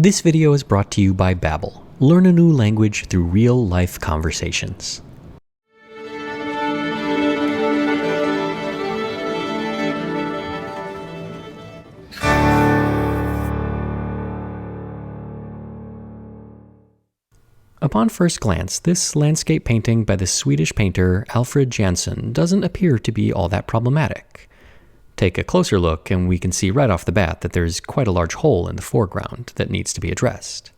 This video is brought to you by Babbel. Learn a new language through real-life conversations. Upon first glance, this landscape painting by the Swedish painter Alfred Jansson doesn't appear to be all that problematic. Take a closer look and we can see right off the bat that there's quite a large hole in the foreground that needs to be addressed.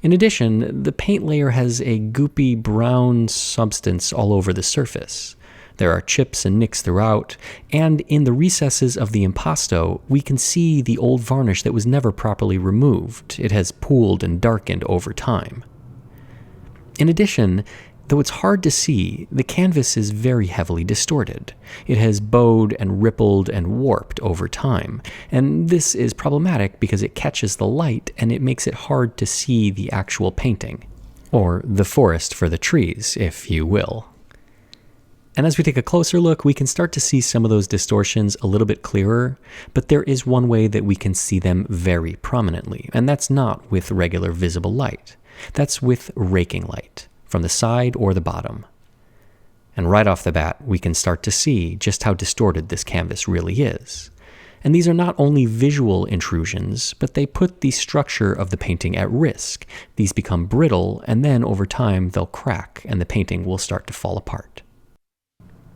In addition, the paint layer has a goopy brown substance all over the surface. There are chips and nicks throughout, and in the recesses of the impasto, we can see the old varnish that was never properly removed. It has pooled and darkened over time. In addition, though it's hard to see, the canvas is very heavily distorted. It has bowed and rippled and warped over time, and this is problematic because it catches the light and it makes it hard to see the actual painting, or the forest for the trees, if you will. And as we take a closer look, we can start to see some of those distortions a little bit clearer, but there is one way that we can see them very prominently, and that's not with regular visible light. That's with raking light, from the side or the bottom. And right off the bat, we can start to see just how distorted this canvas really is. And these are not only visual intrusions, but they put the structure of the painting at risk. These become brittle, and then over time they'll crack, and the painting will start to fall apart.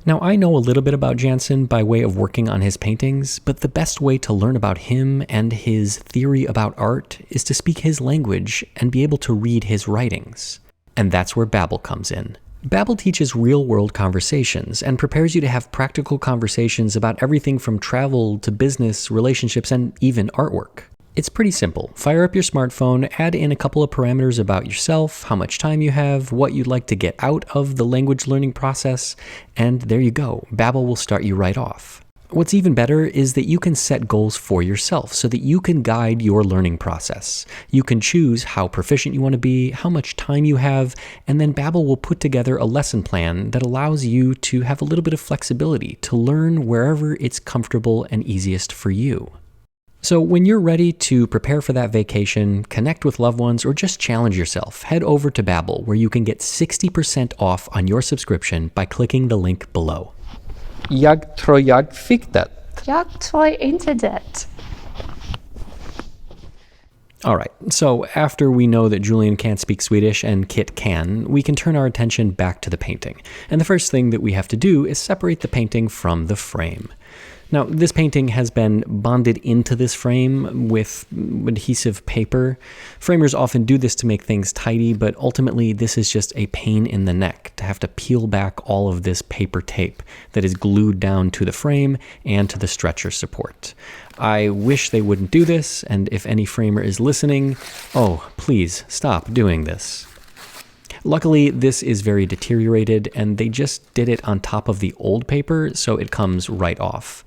Now, I know a little bit about Jansson by way of working on his paintings, but the best way to learn about him and his theory about art is to speak his language and be able to read his writings. And that's where Babbel comes in. Babbel teaches real-world conversations and prepares you to have practical conversations about everything from travel to business, relationships, and even artwork. It's pretty simple. Fire up your smartphone, add in a couple of parameters about yourself, how much time you have, what you'd like to get out of the language learning process, and there you go. Babbel will start you right off. What's even better is that you can set goals for yourself so that you can guide your learning process. You can choose how proficient you want to be, how much time you have, and then Babbel will put together a lesson plan that allows you to have a little bit of flexibility to learn wherever it's comfortable and easiest for you. So when you're ready to prepare for that vacation, connect with loved ones, or just challenge yourself, head over to Babbel, where you can get 60% off on your subscription by clicking the link below. Jag tror jag fick det. Jag tror inte det. All right, so after we know that Julian can't speak Swedish and Kit can, we can turn our attention back to the painting. And the first thing that we have to do is separate the painting from the frame. Now, this painting has been bonded into this frame with adhesive paper. Framers often do this to make things tidy, but ultimately this is just a pain in the neck to have to peel back all of this paper tape that is glued down to the frame and to the stretcher support. I wish they wouldn't do this, and if any framer is listening, oh, please stop doing this. Luckily, this is very deteriorated, and they just did it on top of the old paper, so it comes right off.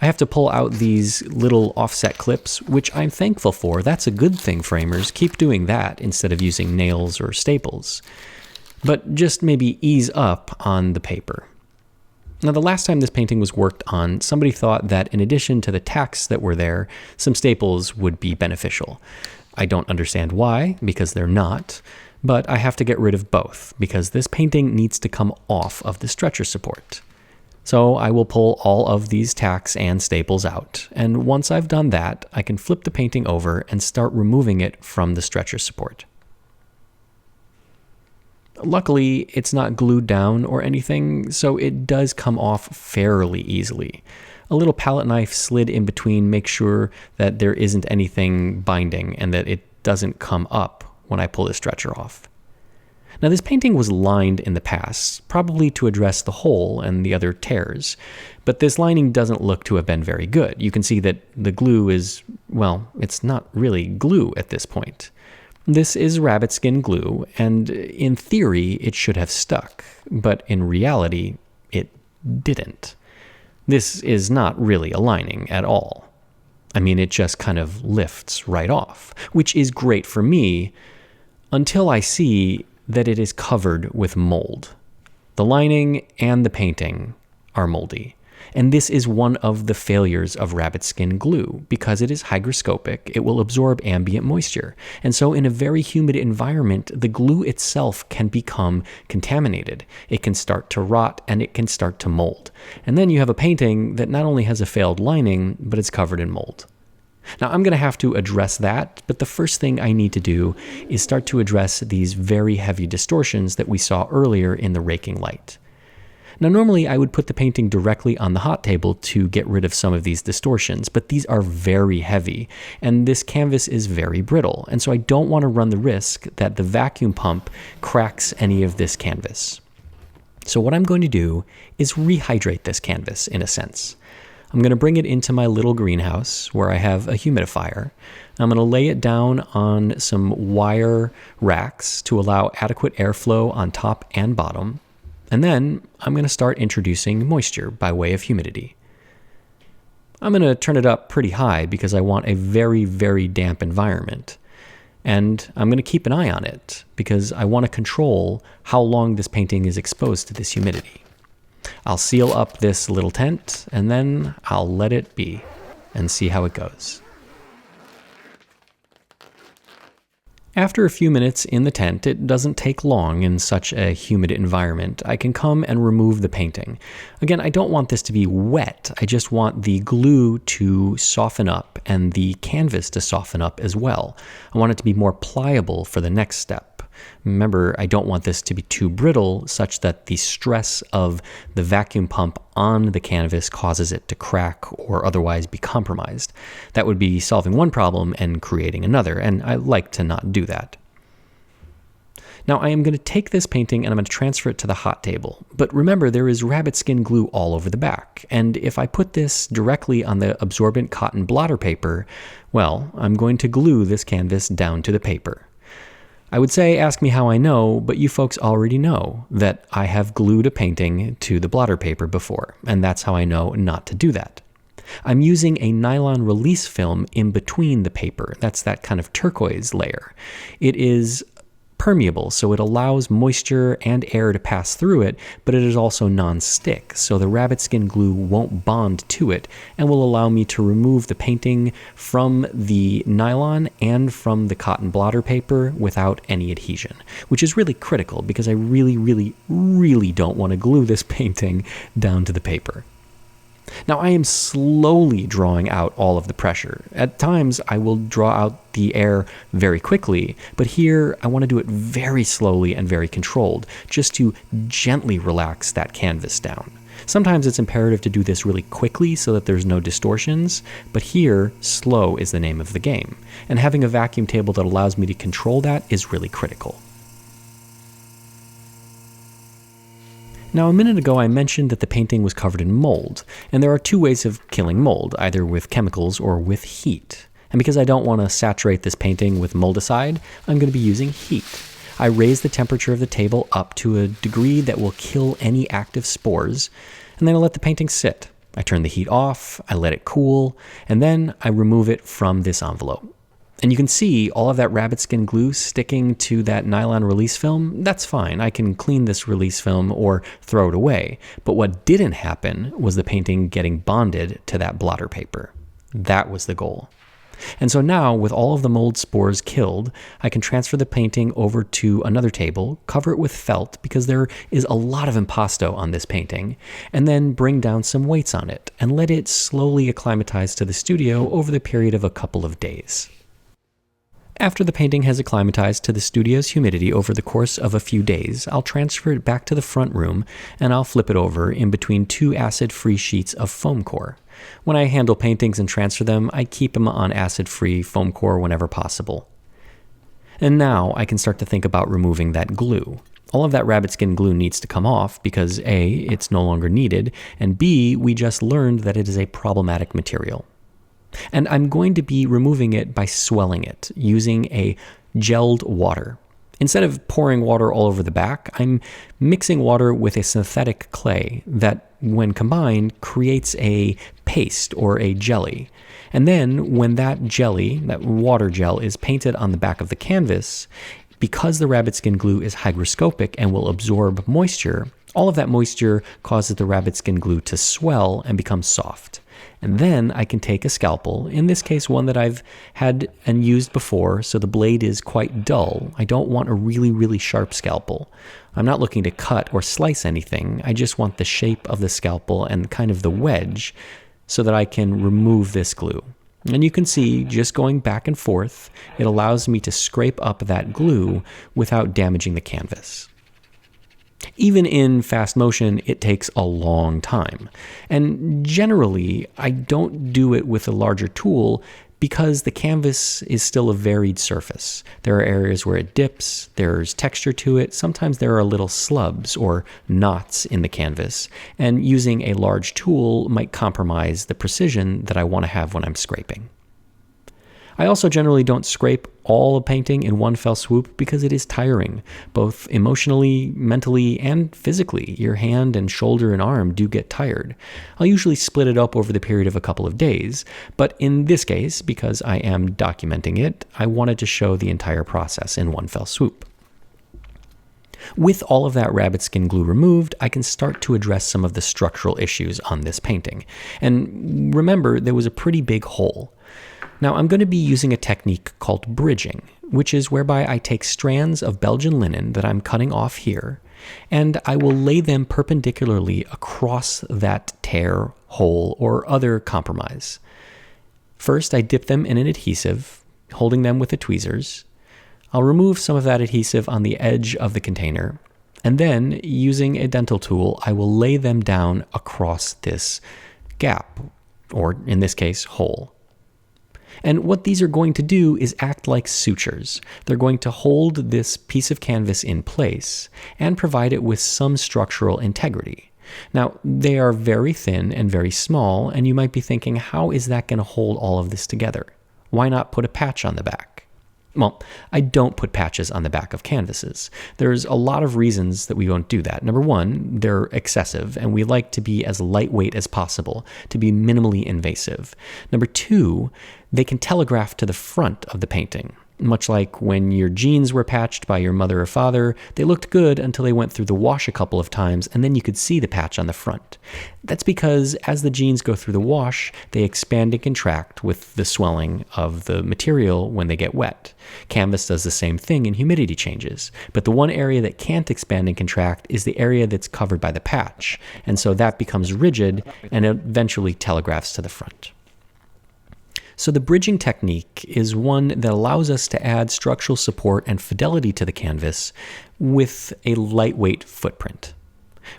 I have to pull out these little offset clips, which I'm thankful for. That's a good thing, framers. Keep doing that instead of using nails or staples. But just maybe ease up on the paper. Now, the last time this painting was worked on, somebody thought that in addition to the tacks that were there, some staples would be beneficial. I don't understand why, because they're not. But I have to get rid of both because this painting needs to come off of the stretcher support. So I will pull all of these tacks and staples out, and once I've done that, I can flip the painting over and start removing it from the stretcher support. Luckily, it's not glued down or anything, so it does come off fairly easily. A little palette knife slid in between makes sure that there isn't anything binding and that it doesn't come up when I pull the stretcher off. Now, this painting was lined in the past, probably to address the hole and the other tears, but this lining doesn't look to have been very good. You can see that the glue is, well, it's not really glue at this point. This is rabbit skin glue, and in theory, it should have stuck, but in reality, it didn't. This is not really a lining at all. I mean, it just kind of lifts right off, which is great for me, until I see that it is covered with mold. The lining and the painting are moldy. And this is one of the failures of rabbit skin glue. Because it is hygroscopic, it will absorb ambient moisture. And so in a very humid environment, the glue itself can become contaminated. It can start to rot and it can start to mold. And then you have a painting that not only has a failed lining, but it's covered in mold. Now, I'm going to have to address that, but the first thing I need to do is start to address these very heavy distortions that we saw earlier in the raking light. Now, normally I would put the painting directly on the hot table to get rid of some of these distortions, but these are very heavy, and this canvas is very brittle, and so I don't want to run the risk that the vacuum pump cracks any of this canvas. So what I'm going to do is rehydrate this canvas, in a sense. I'm going to bring it into my little greenhouse where I have a humidifier. I'm going to lay it down on some wire racks to allow adequate airflow on top and bottom. And then I'm going to start introducing moisture by way of humidity. I'm going to turn it up pretty high because I want a very, very damp environment. And I'm going to keep an eye on it because I want to control how long this painting is exposed to this humidity. I'll seal up this little tent and then I'll let it be and see how it goes. After a few minutes in the tent, it doesn't take long in such a humid environment. I can come and remove the painting. Again, I don't want this to be wet. I just want the glue to soften up and the canvas to soften up as well. I want it to be more pliable for the next step. Remember, I don't want this to be too brittle such that the stress of the vacuum pump on the canvas causes it to crack or otherwise be compromised. That would be solving one problem and creating another, and I like to not do that. Now I am going to take this painting and I'm going to transfer it to the hot table. But remember, there is rabbit skin glue all over the back. And if I put this directly on the absorbent cotton blotter paper, well, I'm going to glue this canvas down to the paper. I would say ask me how I know, but you folks already know that I have glued a painting to the blotter paper before, and that's how I know not to do that. I'm using a nylon release film in between the paper. That's that kind of turquoise layer. It is permeable, so it allows moisture and air to pass through it, but it is also non-stick, so the rabbit skin glue won't bond to it and will allow me to remove the painting from the nylon and from the cotton blotter paper without any adhesion, which is really critical because I really, really, really don't want to glue this painting down to the paper. Now I am slowly drawing out all of the pressure. At times I will draw out the air very quickly, but here I want to do it very slowly and very controlled, just to gently relax that canvas down. Sometimes it's imperative to do this really quickly so that there's no distortions, but here, slow is the name of the game, and having a vacuum table that allows me to control that is really critical. Now, a minute ago I mentioned that the painting was covered in mold, and there are two ways of killing mold, either with chemicals or with heat. And because I don't want to saturate this painting with moldicide, I'm going to be using heat. I raise the temperature of the table up to a degree that will kill any active spores, and then I let the painting sit. I turn the heat off, I let it cool, and then I remove it from this envelope. And you can see all of that rabbit skin glue sticking to that nylon release film. That's fine. I can clean this release film or throw it away. But what didn't happen was the painting getting bonded to that blotter paper. That was the goal. And so now, with all of the mold spores killed, I can transfer the painting over to another table, cover it with felt because there is a lot of impasto on this painting, and then bring down some weights on it and let it slowly acclimatize to the studio over the period of a couple of days. After the painting has acclimatized to the studio's humidity over the course of a few days, I'll transfer it back to the front room and I'll flip it over in between two acid-free sheets of foam core. When I handle paintings and transfer them, I keep them on acid-free foam core whenever possible. And now I can start to think about removing that glue. All of that rabbit skin glue needs to come off because A, it's no longer needed, and B, we just learned that it is a problematic material. And I'm going to be removing it by swelling it using a gelled water. Instead of pouring water all over the back, I'm mixing water with a synthetic clay that, when combined, creates a paste or a jelly. And then when that jelly, that water gel, is painted on the back of the canvas, because the rabbit skin glue is hygroscopic and will absorb moisture, All of that moisture causes the rabbit skin glue to swell and become soft. And then I can take a scalpel, in this case one that I've had and used before, so the blade is quite dull. I don't want a really, really sharp scalpel. I'm not looking to cut or slice anything. I just want the shape of the scalpel and kind of the wedge so that I can remove this glue. And you can see, just going back and forth, it allows me to scrape up that glue without damaging the canvas. Even in fast motion, it takes a long time. And generally, I don't do it with a larger tool because the canvas is still a varied surface. There are areas where it dips, there's texture to it, sometimes there are little slubs or knots in the canvas, and using a large tool might compromise the precision that I want to have when I'm scraping. I also generally don't scrape all a painting in one fell swoop because it is tiring, both emotionally, mentally, and physically. Your hand and shoulder and arm do get tired. I'll usually split it up over the period of a couple of days, but in this case, because I am documenting it, I wanted to show the entire process in one fell swoop. With all of that rabbit skin glue removed, I can start to address some of the structural issues on this painting. And remember, there was a pretty big hole. Now, I'm going to be using a technique called bridging, which is whereby I take strands of Belgian linen that I'm cutting off here, and I will lay them perpendicularly across that tear, hole, or other compromise. First, I dip them in an adhesive, holding them with the tweezers. I'll remove some of that adhesive on the edge of the container, and then, using a dental tool, I will lay them down across this gap, or in this case, hole. And what these are going to do is act like sutures. They're going to hold this piece of canvas in place and provide it with some structural integrity. Now, they are very thin and very small, and you might be thinking, how is that going to hold all of this together? Why not put a patch on the back? Well, I don't put patches on the back of canvases. There's a lot of reasons that we won't do that. Number one, they're excessive, and we like to be as lightweight as possible, to be minimally invasive. Number two, they can telegraph to the front of the painting. Much like when your jeans were patched by your mother or father, they looked good until they went through the wash a couple of times, and then you could see the patch on the front. That's because as the jeans go through the wash, they expand and contract with the swelling of the material when they get wet. Canvas does the same thing in humidity changes, but the one area that can't expand and contract is the area that's covered by the patch, and so that becomes rigid and eventually telegraphs to the front. So the bridging technique is one that allows us to add structural support and fidelity to the canvas with a lightweight footprint.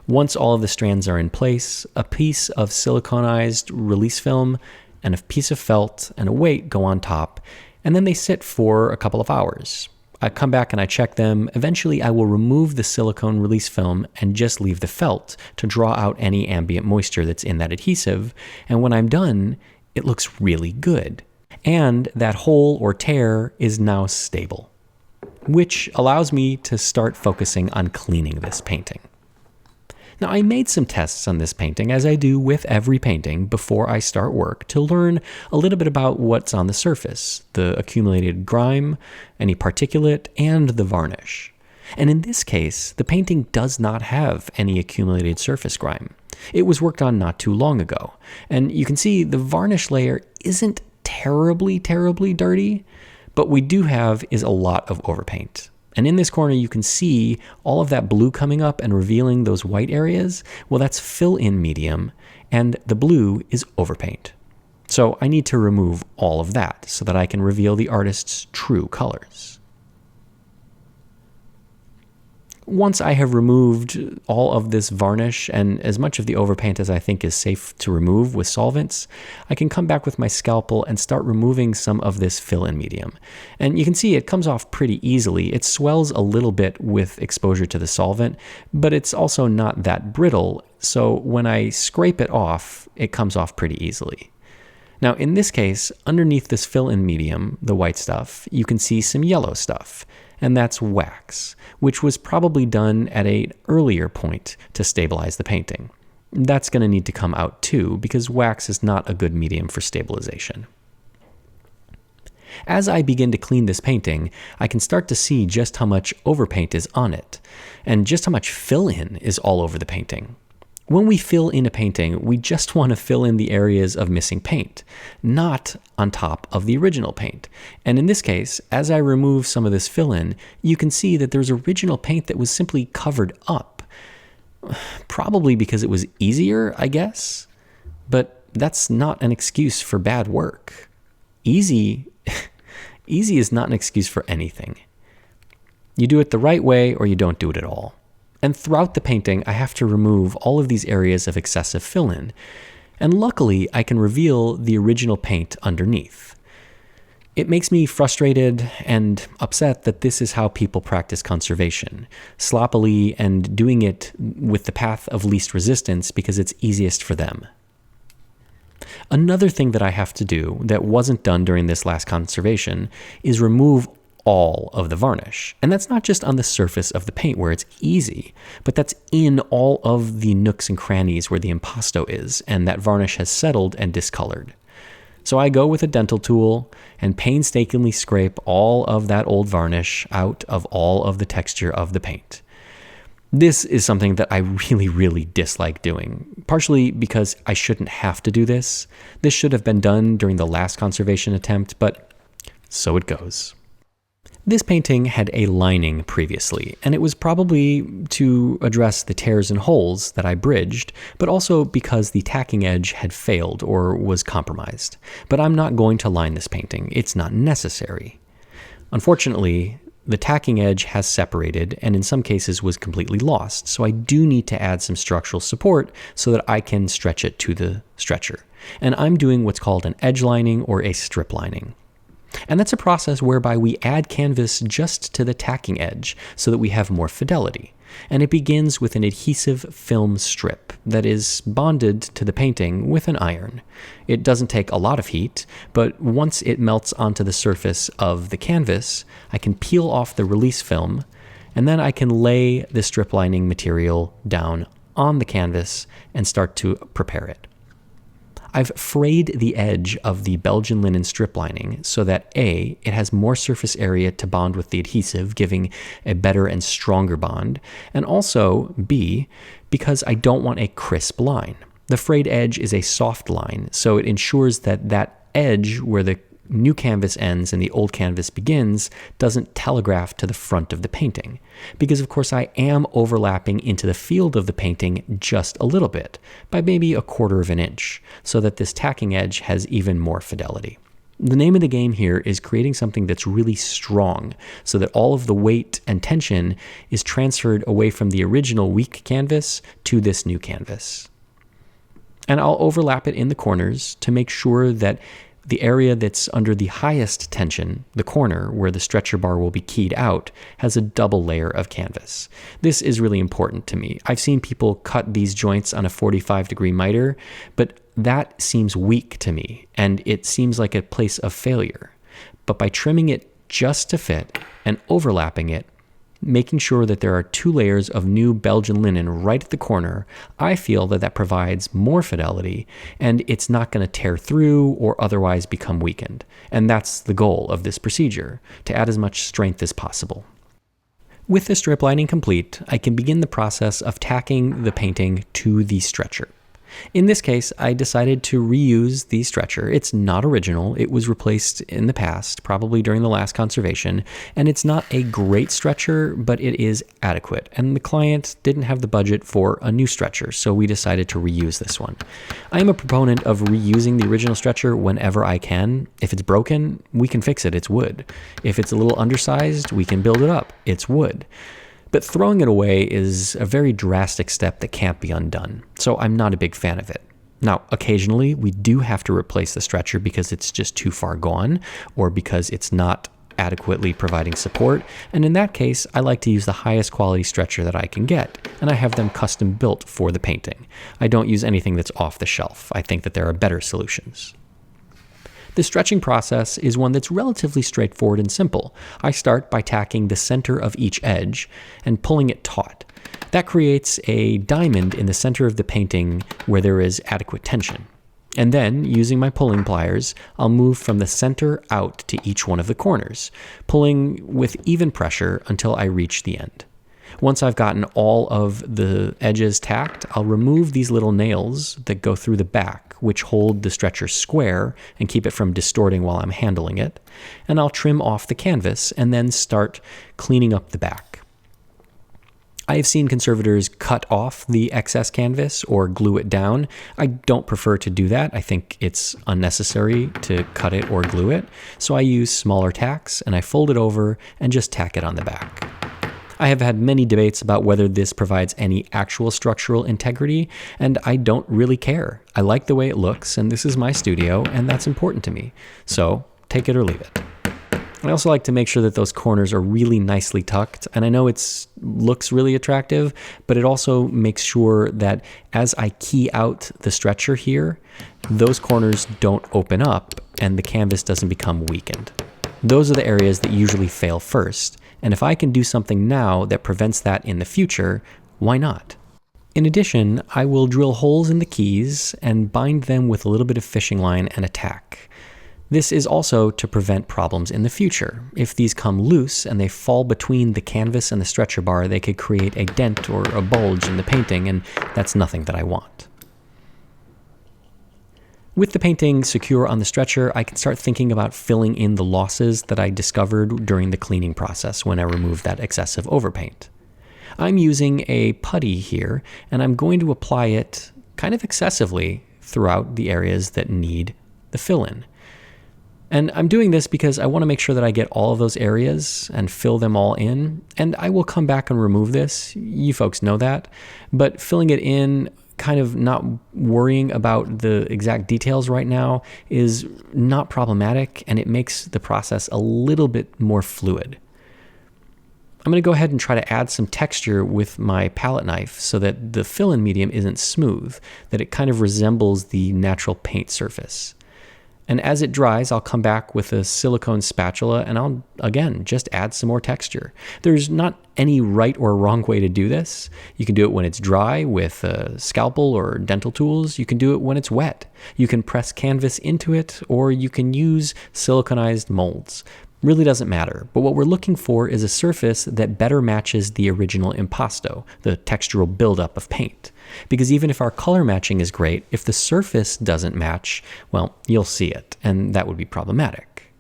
Once all of the strands are in place, a piece of siliconized release film and a piece of felt and a weight go on top, and then they sit for a couple of hours. I come back and I check them. Eventually, I will remove the silicone release film and just leave the felt to draw out any ambient moisture that's in that adhesive, and when I'm done, it looks really good. And that hole or tear is now stable, which allows me to start focusing on cleaning this painting. Now, I made some tests on this painting, as I do with every painting, before I start work to learn a little bit about what's on the surface, the accumulated grime, any particulate, and the varnish. And in this case, the painting does not have any accumulated surface grime. It was worked on not too long ago, and you can see the varnish layer isn't terribly dirty, but what we do have is a lot of overpaint. And in this corner, you can see all of that blue coming up and revealing those white areas. Well, that's fill-in medium, and the blue is overpaint. So I need to remove all of that so that I can reveal the artist's true colors. Once I have removed all of this varnish and as much of the overpaint as I think is safe to remove with solvents, I can come back with my scalpel and start removing some of this fill-in medium. And you can see it comes off pretty easily. It swells a little bit with exposure to the solvent, but it's also not that brittle, so when I scrape it off, it comes off pretty easily. Now, in this case, underneath this fill-in medium, the white stuff, you can see some yellow stuff, and that's wax, which was probably done at an earlier point to stabilize the painting. That's going to need to come out too, because wax is not a good medium for stabilization. As I begin to clean this painting, I can start to see just how much overpaint is on it, and just how much fill-in is all over the painting. When we fill in a painting, we just want to fill in the areas of missing paint, not on top of the original paint. And in this case, as I remove some of this fill-in, you can see that there's original paint that was simply covered up. Probably because it was easier, I guess. But that's not an excuse for bad work. Easy is not an excuse for anything. You do it the right way or you don't do it at all. And throughout the painting, I have to remove all of these areas of excessive fill-in. And luckily, I can reveal the original paint underneath. It makes me frustrated and upset that this is how people practice conservation, sloppily and doing it with the path of least resistance because it's easiest for them. Another thing that I have to do that wasn't done during this last conservation is remove all of the varnish. And that's not just on the surface of the paint where it's easy, but that's in all of the nooks and crannies where the impasto is, and that varnish has settled and discolored. So I go with a dental tool and painstakingly scrape all of that old varnish out of all of the texture of the paint. This is something that I really, really dislike doing, partially because I shouldn't have to do this. This should have been done during the last conservation attempt, but so it goes. This painting had a lining previously, and it was probably to address the tears and holes that I bridged, but also because the tacking edge had failed or was compromised. But I'm not going to line this painting. It's not necessary. Unfortunately, the tacking edge has separated and in some cases was completely lost, so I do need to add some structural support so that I can stretch it to the stretcher. And I'm doing what's called an edge lining or a strip lining. And that's a process whereby we add canvas just to the tacking edge so that we have more fidelity. And it begins with an adhesive film strip that is bonded to the painting with an iron. It doesn't take a lot of heat, but once it melts onto the surface of the canvas, I can peel off the release film, and then I can lay the strip lining material down on the canvas and start to prepare it. I've frayed the edge of the Belgian linen strip lining so that A, it has more surface area to bond with the adhesive, giving a better and stronger bond, and also B, because I don't want a crisp line. The frayed edge is a soft line, so it ensures that that edge where the new canvas ends and the old canvas begins doesn't telegraph to the front of the painting. Because of course I am overlapping into the field of the painting just a little bit, by maybe 1/4 of an inch, so that this tacking edge has even more fidelity. The name of the game here is creating something that's really strong, so that all of the weight and tension is transferred away from the original weak canvas to this new canvas. And I'll overlap it in the corners to make sure that the area that's under the highest tension, the corner where the stretcher bar will be keyed out, has a double layer of canvas. This is really important to me. I've seen people cut these joints on a 45-degree miter, but that seems weak to me, and it seems like a place of failure. But by trimming it just to fit and overlapping it, making sure that there are 2 layers of new Belgian linen right at the corner, I feel that that provides more fidelity and it's not going to tear through or otherwise become weakened. And that's the goal of this procedure, to add as much strength as possible. With the strip lining complete, I can begin the process of tacking the painting to the stretcher. In this case, I decided to reuse the stretcher. It's not original. It was replaced in the past, probably during the last conservation, and it's not a great stretcher, but it is adequate. And the client didn't have the budget for a new stretcher, so we decided to reuse this one. I am a proponent of reusing the original stretcher whenever I can. If it's broken, we can fix it. It's wood. If it's a little undersized, we can build it up. It's wood. But throwing it away is a very drastic step that can't be undone, so I'm not a big fan of it. Now, occasionally, we do have to replace the stretcher because it's just too far gone, or because it's not adequately providing support, and in that case, I like to use the highest quality stretcher that I can get, and I have them custom built for the painting. I don't use anything that's off the shelf. I think that there are better solutions. The stretching process is one that's relatively straightforward and simple. I start by tacking the center of each edge and pulling it taut. That creates a diamond in the center of the painting where there is adequate tension. And then, using my pulling pliers, I'll move from the center out to each one of the corners, pulling with even pressure until I reach the end. Once I've gotten all of the edges tacked, I'll remove these little nails that go through the back, which hold the stretcher square and keep it from distorting while I'm handling it. And I'll trim off the canvas and then start cleaning up the back. I have seen conservators cut off the excess canvas or glue it down. I don't prefer to do that. I think it's unnecessary to cut it or glue it. So I use smaller tacks and I fold it over and just tack it on the back. I have had many debates about whether this provides any actual structural integrity, and I don't really care. I like the way it looks, and this is my studio, and that's important to me. So take it or leave it. I also like to make sure that those corners are really nicely tucked, and I know it looks really attractive, but it also makes sure that as I key out the stretcher here, those corners don't open up and the canvas doesn't become weakened. Those are the areas that usually fail first, and if I can do something now that prevents that in the future, why not? In addition, I will drill holes in the keys and bind them with a little bit of fishing line and a tack. This is also to prevent problems in the future. If these come loose and they fall between the canvas and the stretcher bar, they could create a dent or a bulge in the painting, and that's nothing that I want. With the painting secure on the stretcher, I can start thinking about filling in the losses that I discovered during the cleaning process when I removed that excessive overpaint. I'm using a putty here, and I'm going to apply it kind of excessively throughout the areas that need the fill-in. And I'm doing this because I want to make sure that I get all of those areas and fill them all in. And I will come back and remove this. You folks know that. But filling it in, kind of not worrying about the exact details right now, is not problematic, and it makes the process a little bit more fluid. I'm going to go ahead and try to add some texture with my palette knife so that the fill-in medium isn't smooth, that it kind of resembles the natural paint surface. And as it dries, I'll come back with a silicone spatula and I'll, again, just add some more texture. There's not any right or wrong way to do this. You can do it when it's dry with a scalpel or dental tools. You can do it when it's wet. You can press canvas into it, or you can use siliconized molds. Really doesn't matter, but what we're looking for is a surface that better matches the original impasto, the textural buildup of paint. Because even if our color matching is great, if the surface doesn't match, well, you'll see it, and that would be problematic.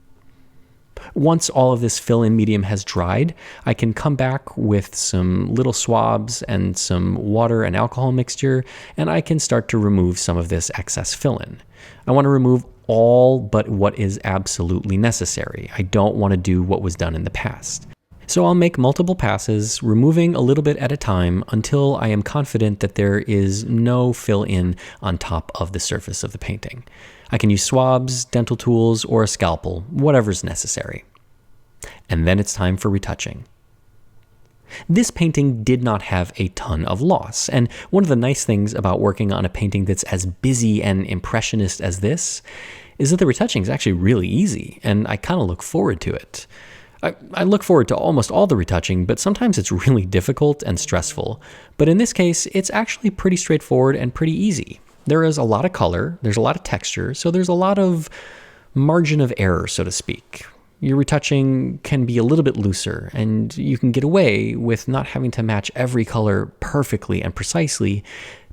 Once all of this fill-in medium has dried, I can come back with some little swabs and some water and alcohol mixture, and I can start to remove some of this excess fill-in. I want to remove all but what is absolutely necessary. I don't want to do what was done in the past. So I'll make multiple passes, removing a little bit at a time until I am confident that there is no fill-in on top of the surface of the painting. I can use swabs, dental tools, or a scalpel, whatever's necessary. And then it's time for retouching. This painting did not have a ton of loss, and one of the nice things about working on a painting that's as busy and impressionist as this is that the retouching is actually really easy, and I kind of look forward to it. I look forward to almost all the retouching, but sometimes it's really difficult and stressful. But in this case, it's actually pretty straightforward and pretty easy. There is a lot of color, there's a lot of texture, so there's a lot of margin of error, so to speak. Your retouching can be a little bit looser, and you can get away with not having to match every color perfectly and precisely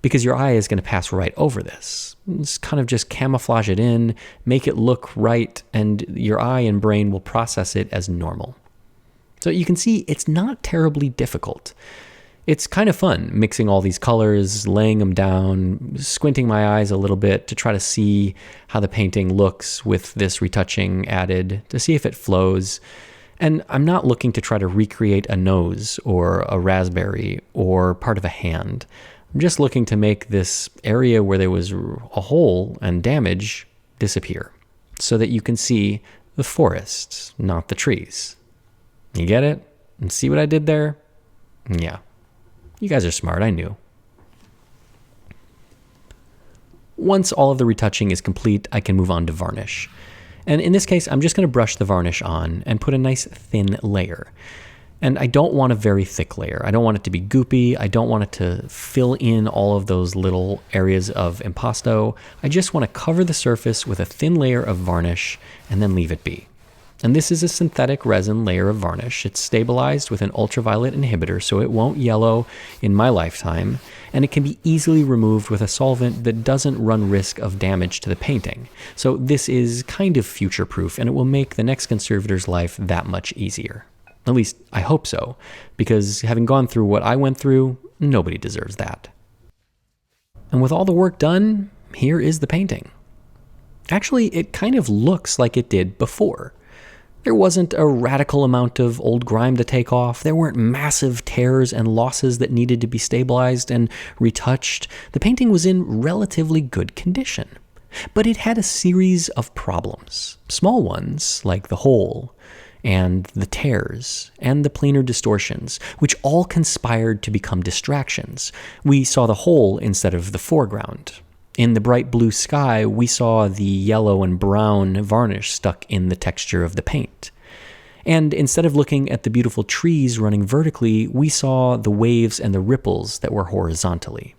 because your eye is going to pass right over this. It's kind of just camouflage it in, make it look right, and your eye and brain will process it as normal. So you can see it's not terribly difficult. It's kind of fun mixing all these colors, laying them down, squinting my eyes a little bit to try to see how the painting looks with this retouching added, to see if it flows. And I'm not looking to try to recreate a nose or a raspberry or part of a hand. I'm just looking to make this area where there was a hole and damage disappear so that you can see the forest, not the trees. You get it? And see what I did there? Yeah. You guys are smart, I knew. Once all of the retouching is complete, I can move on to varnish. And in this case, I'm just going to brush the varnish on and put a nice thin layer. And I don't want a very thick layer. I don't want it to be goopy. I don't want it to fill in all of those little areas of impasto. I just want to cover the surface with a thin layer of varnish and then leave it be. And this is a synthetic resin layer of varnish. It's stabilized with an ultraviolet inhibitor, so it won't yellow in my lifetime, and it can be easily removed with a solvent that doesn't run risk of damage to the painting. So this is kind of future-proof, and it will make the next conservator's life that much easier. At least, I hope so, because having gone through what I went through, nobody deserves that. And with all the work done, here is the painting. Actually, it kind of looks like it did before. There wasn't a radical amount of old grime to take off. There weren't massive tears and losses that needed to be stabilized and retouched. The painting was in relatively good condition. But it had a series of problems. Small ones, like the hole, and the tears, and the planar distortions, which all conspired to become distractions. We saw the hole instead of the foreground. In the bright blue sky, we saw the yellow and brown varnish stuck in the texture of the paint. And instead of looking at the beautiful trees running vertically, we saw the waves and the ripples that were horizontally.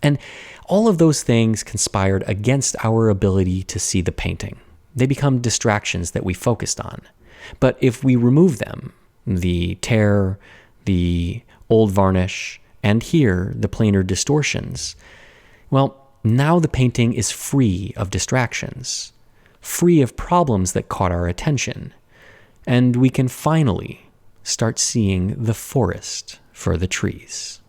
And all of those things conspired against our ability to see the painting. They become distractions that we focused on. But if we remove them, the tear, the old varnish, and here, the planar distortions, well, now the painting is free of distractions, free of problems that caught our attention, and we can finally start seeing the forest for the trees.